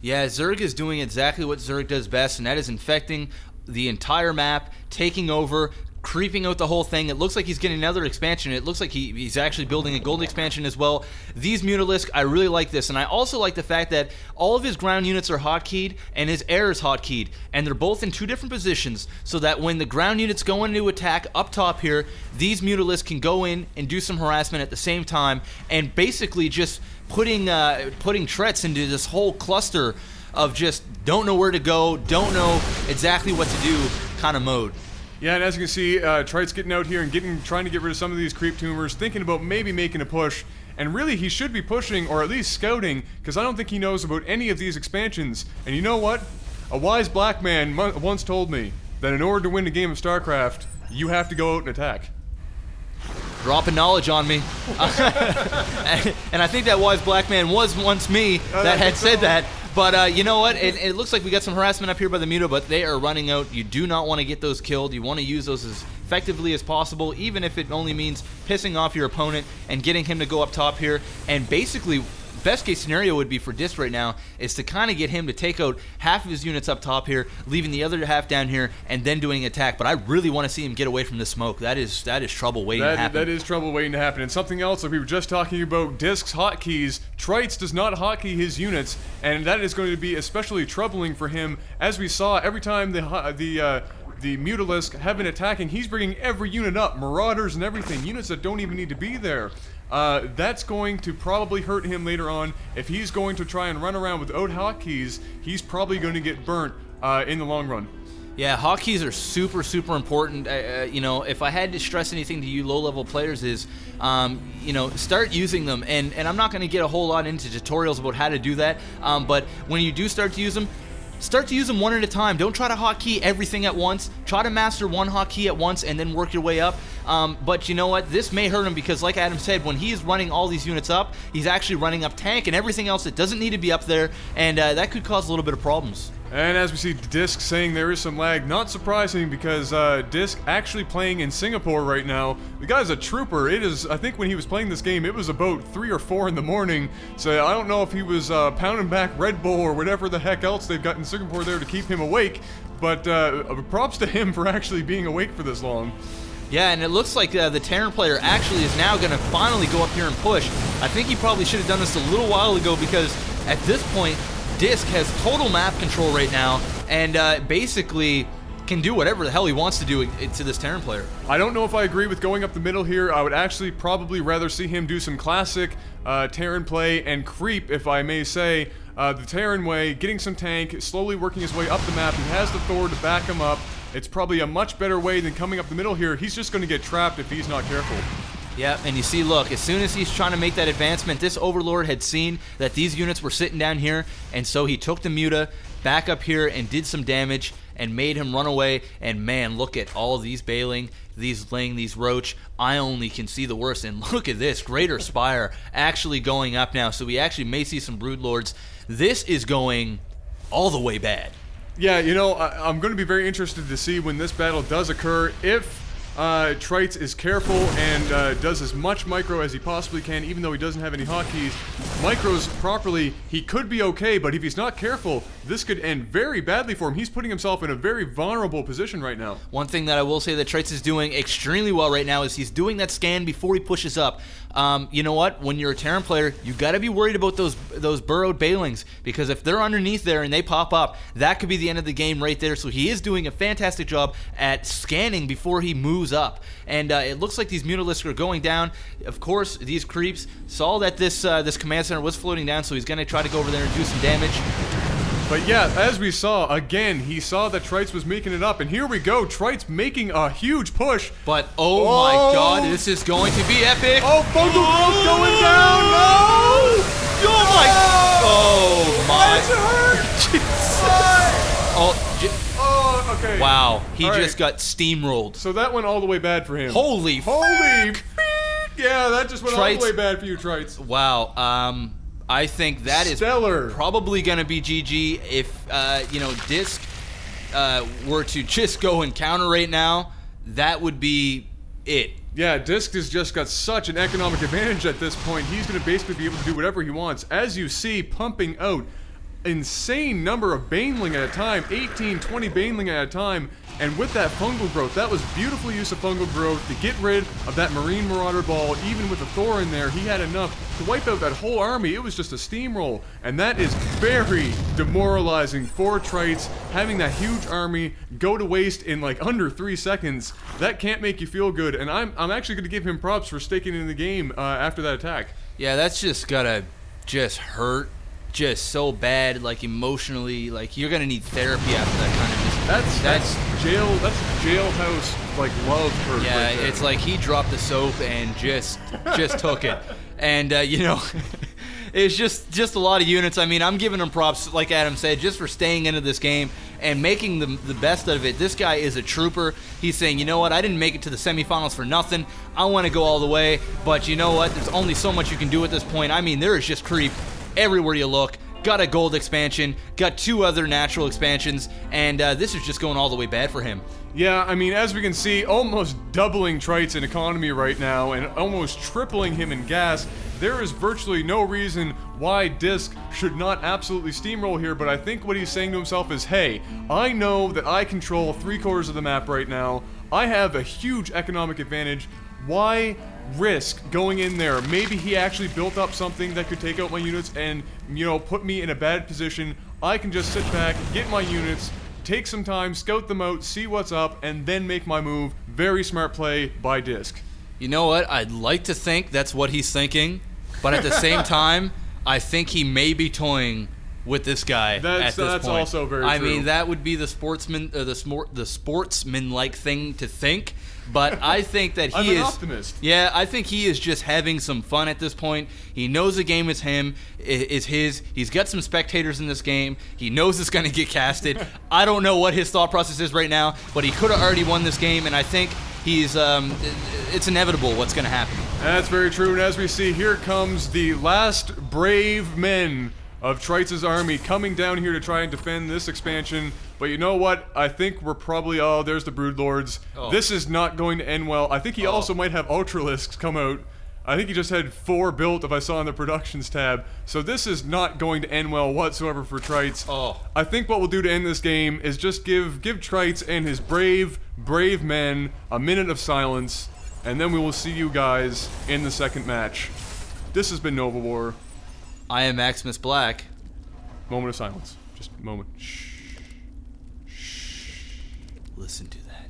Yeah, Zerg is doing exactly what Zerg does best, and that is infecting the entire map, taking over, creeping out the whole thing. It looks like he's getting another expansion. It looks like he's actually building a gold expansion as well. These Mutalisk, I really like this, and I also like the fact that all of his ground units are hotkeyed and his air is hotkeyed, and they're both in 2 different positions, so that when the ground units go into attack up top here, these Mutalisk can go in and do some harassment at the same time, and basically just putting Tritezz into this whole cluster of just don't know where to go, don't know exactly what to do kind of mode. Yeah, and as you can see, Tritezz getting out here and trying to get rid of some of these creep tumors, thinking about maybe making a push. And really, he should be pushing, or at least scouting, because I don't think he knows about any of these expansions. And you know what? A wise black man once told me that in order to win a game of Starcraft, you have to go out and attack. Dropping knowledge on me. And I think that wise black man was once me that had said that. But you know what? It looks like we got some harassment up here by the Muta, but they are running out. You do not want to get those killed. You want to use those as effectively as possible, even if it only means pissing off your opponent and getting him to go up top here. And basically, best case scenario would be for Dysk right now is to kind of get him to take out half of his units up top here, leaving the other half down here, and then doing an attack. But I really want to see him get away from the smoke. That is trouble waiting to happen. That is trouble waiting to happen. And something else that we were just talking about, Dysk's hotkeys. Tritezz does not hotkey his units, and that is going to be especially troubling for him. As we saw, every time the Mutalisk have been attacking, he's bringing every unit up, Marauders and everything, units that don't even need to be there. That's going to probably hurt him later on. If he's going to try and run around without hotkeys, he's probably going to get burnt in the long run. Yeah, hotkeys are super, super important. You know, if I had to stress anything to you low-level players is, you know, start using them. And I'm not going to get a whole lot into tutorials about how to do that, but when you do start to use them, start to use them one at a time. Don't try to hotkey everything at once. Try to master one hotkey at once and then work your way up. But you know what? This may hurt him because, like Adam said, when he's running all these units up, he's actually running up tank and everything else that doesn't need to be up there, and that could cause a little bit of problems. And as we see Dysk saying there is some lag, not surprising because Dysk actually playing in Singapore right now. The guy's a trooper. It is, I think when he was playing this game, it was about 3 or 4 in the morning. So I don't know if he was pounding back Red Bull or whatever the heck else they've got in Singapore there to keep him awake. But props to him for actually being awake for this long. Yeah, and it looks like the Terran player actually is now going to finally go up here and push. I think he probably should have done this a little while ago because at this point, Dysk has total map control right now and basically can do whatever the hell he wants to do to this Terran player. I don't know if I agree with going up the middle here. I would actually probably rather see him do some classic Terran play and creep, if I may say, the Terran way, getting some tank, slowly working his way up the map. He has the Thor to back him up. It's probably a much better way than coming up the middle here. He's just going to get trapped if he's not careful. Yeah, and you see, look, as soon as he's trying to make that advancement, this Overlord had seen that these units were sitting down here, and so he took the Muta back up here and did some damage and made him run away. And man, look at all these Bailing, these Ling, these Roach. I only can see the worst. And look at this, Greater Spire actually going up now, so we actually may see some Broodlords. This is going all the way bad. Yeah, you know, I'm going to be very interested to see when this battle does occur, if Tritezz is careful and does as much micro as he possibly can, even though he doesn't have any hotkeys. Micros properly, he could be okay, but if he's not careful, this could end very badly for him. He's putting himself in a very vulnerable position right now. One thing that I will say that Tritezz is doing extremely well right now is he's doing that scan before he pushes up. You know what? When you're a Terran player, you got to be worried about those burrowed Bailings, because if they're underneath there and they pop up, that could be the end of the game right there. So he is doing a fantastic job at scanning before he moves up. And it looks like these Mutalisks are going down. Of course, these creeps saw that this command center was floating down, so he's going to try to go over there and do some damage. But yeah, as we saw, again, he saw that Tritezz was making it up, and here we go, Tritezz making a huge push. But oh my god, this is going to be epic. Oh, Fungal Growth going down, no! Oh my. Oh, okay. Wow, he just got steamrolled. So that went all the way bad for him. Holy. Yeah, that just went all the way bad for you, Tritezz. Wow, I think that Stellar. Is probably going to be GG if, you know, Dysk were to just go and counter right now. That would be it. Yeah, Dysk has just got such an economic advantage at this point. He's going to basically be able to do whatever he wants. As you see, pumping out insane number of Baneling at a time, 18, 20 Baneling at a time, and with that fungal growth, that was beautiful use of fungal growth to get rid of that Marine Marauder ball. Even with the Thor in there, he had enough to wipe out that whole army. It was just a steamroll, and that is very demoralizing for Tritezz. Having that huge army go to waste in like under 3 seconds, that can't make you feel good, and I'm actually going to give him props for sticking in the game after that attack. Yeah, that's just gotta just hurt just so bad, like emotionally, like you're gonna need therapy after that kind of that's jailhouse like love for yeah, right there. it's like he dropped the soap and just took it. And you know, it's just a lot of units. I mean, I'm giving him props, like Adam said, just for staying into this game and making the best out of it. This guy is a trooper. He's saying, you know what, I didn't make it to the semifinals for nothing. I want to go all the way, but you know what, there's only so much you can do at this point. I mean, there is just creep everywhere you look. Got a gold expansion, got 2 other natural expansions, and this is just going all the way bad for him. Yeah, I mean, as we can see, almost doubling Tritezz in economy right now and almost tripling him in gas. There is virtually no reason why Dysk should not absolutely steamroll here, but I think what he's saying to himself is, hey, I know that I control 3/4 of the map right now. I have a huge economic advantage. Why risk going in there? Maybe he actually built up something that could take out my units and, you know, put me in a bad position. I can just sit back, get my units, take some time, scout them out, see what's up, and then make my move. Very smart play by Dysk. You know what? I'd like to think that's what he's thinking, but at the same time, I think he may be toying with this guy at this point. That's also very true. I mean, that would be the sportsman-like thing to think. But I think that he I'm is. an optimist. Yeah, I think he is just having some fun at this point. He knows the game is his. He's got some spectators in this game. He knows it's going to get casted. I don't know what his thought process is right now, but he could have already won this game, and I think he's. It's inevitable what's going to happen. That's very true. And as we see, here comes the last brave men of Tritz's army coming down here to try and defend this expansion. But you know what? I think we're probably... Oh, there's the Broodlords. Oh. This is not going to end well. I think he also might have Ultralisks come out. I think he just had 4 built, if I saw in the Productions tab. So this is not going to end well whatsoever for Tritezz. Oh. I think what we'll do to end this game is just give Tritezz and his brave men a minute of silence, and then we will see you guys in the second match. This has been Nova War. I am Maximus Black. Moment of silence. Just a moment. Shh. Listen to that.